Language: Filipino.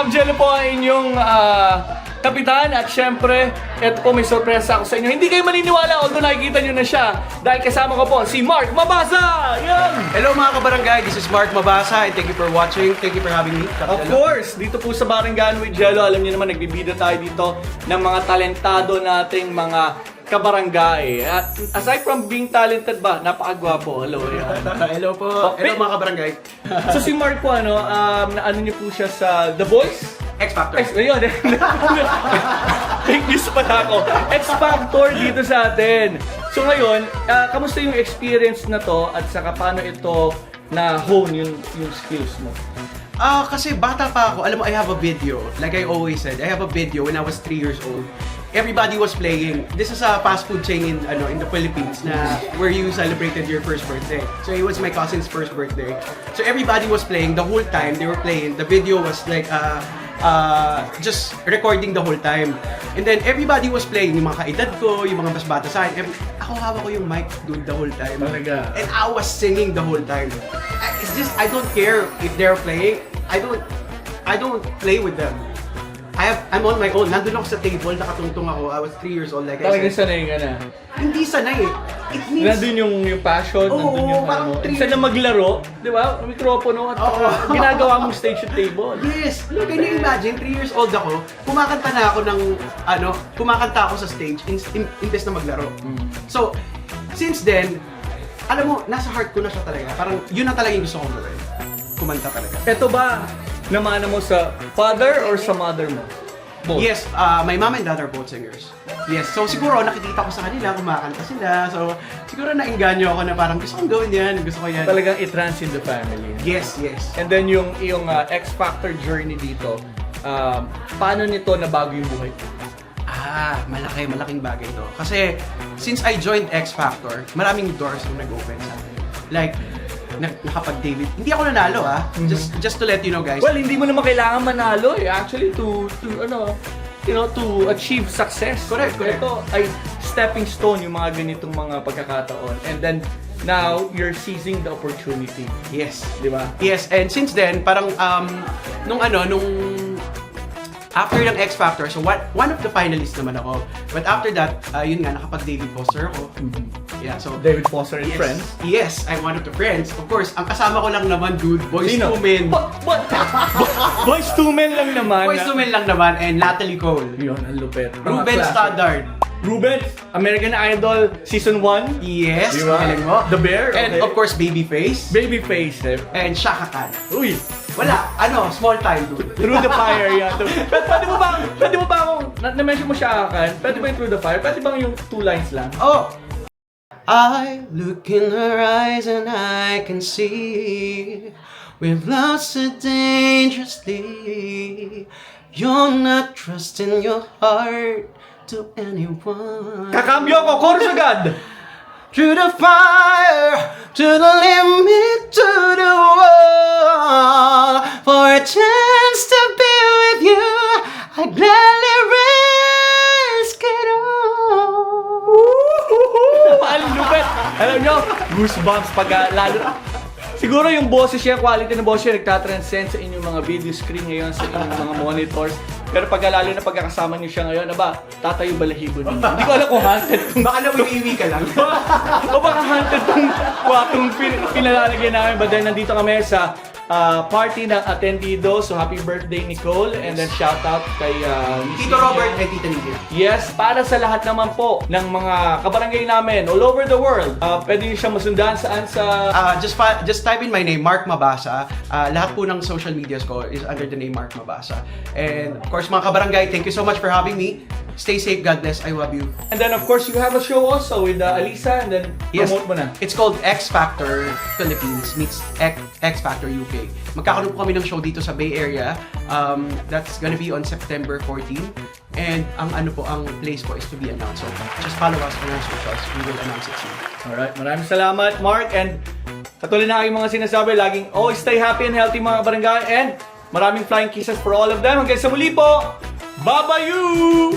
Kap Jello po ang inyong kapitan at syempre, eto po may sorpresa ako sa inyo. Hindi kayo maniniwala although nakikita nyo na siya dahil kasama ko po si Mark Mabasa! Yan! Hello mga kabarangay, this is Mark Mabasa and thank you for watching. Thank you for having me. Of course, dito po sa Baranggan with Jello, alam niyo naman nagbibida tayo dito ng mga talentado nating mga kabarangay. At aside from being talented ba, napakagwapo. Hello, yan. Hello po. Hello mga kabarangay. So si Mark po, naano niyo po siya sa The Voice? X Factor. Ayun. Fake news pala ako. X Factor dito sa atin. So ngayon, kamusta yung experience na to at saka paano ito na-hone yung skills mo? Kasi bata pa ako, alam mo, I have a video. Like I always said, I have a video when I was 3 years old. Everybody was playing. This is a fast food chain in the Philippines na where you celebrated your first birthday. So it was my cousin's first birthday. So everybody was playing the whole time they were playing. The video was like just recording the whole time. And then everybody was playing, yung mga kaedad ko, yung mga mas bata sa akin. Ako hawak ko yung mic dude the whole time. Talaga? And I was singing the whole time. It's just I don't care if they're playing. I don't play with them. I'm on my own. Nandun ako sa table, nakatungtong ako. I was 3 years old, like I Talagang said. sanay ka na. Hindi sanay eh. It means... Nandun yung passion, Oo, nandun yung parang three Isa na maglaro, di ba? Mikropono at ginagawa mong stage at table. Yes! Can you imagine, 3 years old ako, kumakanta na ako ng, kumakanta ako sa stage imbes na maglaro. So, since then, alam mo, nasa heart ko na siya talaga. Parang yun na talaga yung gusto kong gawin. Kumanta talaga. Ito ba, namana mo sa father or sa mother mo? Both. Yes, my mom and dad are both singers. Yes, so siguro nakikita ko sa kanila, kumakanta sila. So, siguro nainganyo ako na parang gusto kong gawin yan, gusto ko yan. Talagang it-runs in the family. Yes, yes. And then yung X Factor journey dito, paano nito nabago yung buhay? Malaking bagay to. Kasi, since I joined X Factor, maraming doors yung nag-open sa akin. Like, nakapag-debut. Hindi ako nanalo just to let you know guys. Well, hindi mo naman kailangan manalo eh. Actually, to achieve success. Correct. Ito ay stepping stone yung mga ganitong mga pagkakataon. And then, now, you're seizing the opportunity. Yes. Di ba? Yes, and since then, parang, nung after ng X Factor, so one of the finalists naman ako. But after that, yun nga, nakapag-David Foster ako. Yeah, so David Foster and yes, Friends. Yes, I'm one of the friends. Of course, ang kasama ko lang naman, dude, Boys Sino? II Men. Boys II Men lang naman. Boys II Men lang naman, and Natalie Cole. Yun, ang lupet. Ruben Studdard. Ruben, American Idol Season 1. Yes, Diba? galing mo. The Bear. And of course, Babyface. Babyface. Eh. And Shaka Khan. Uy, Wala, small time, dude. Through the Fire yan. Pwede mo ba akong, na-mention mo siya kan? Pwede ba yung Through the Fire? Pwede bang yung 2 lines lang? Oh! I look in her eyes and I can see we've lost it dangerously. You're not trusting your heart to anyone. Kakambyo ko, chorus agad! Through the fire, to the limit, to the wall. For a chance to be with you, I gladly risk it all. Ang lupet! Alam nyo, goosebumps pag lalo. Siguro yung boses niya, quality ng boses niya, nagtatranscend sa inyong mga video screen ngayon, sa inyong mga monitors. Pero lalo na pagkakasama niyo siya ngayon, tatayo balahibo ninyo. Hindi ko alam kung haunted kung Baka nawiiwi ka lang. o baka haunted kung kwatong pinalalagyan namin. But then, nandito kami sa party ng Attendido. So, happy birthday, Nicole. And then, shout out kay Tito Robert and Tita Nidia. Yes, para sa lahat naman po ng mga kabarangay namin all over the world. Pwede niyo siya masundan saan sa... Just type in my name, Mark Mabasa. Lahat po ng social medias ko is under the name Mark Mabasa. And of course, mga kabarangay, thank you so much for having me. Stay safe, God bless, I love you. And then, of course, you have a show also with Alisa. And then, promote mo na. It's called X Factor Philippines meets X Factor UK. Magkakaroon po kami ng show dito sa Bay Area. That's gonna be on September 14. And ang place po is to be announced. So just follow us on our socials. We will announce it soon. Alright, maraming salamat, Mark. And katulad na aking mga sinasabi, laging always stay happy and healthy mga barangay. And maraming flying kisses for all of them. Hanggang sa muli po, Babayu!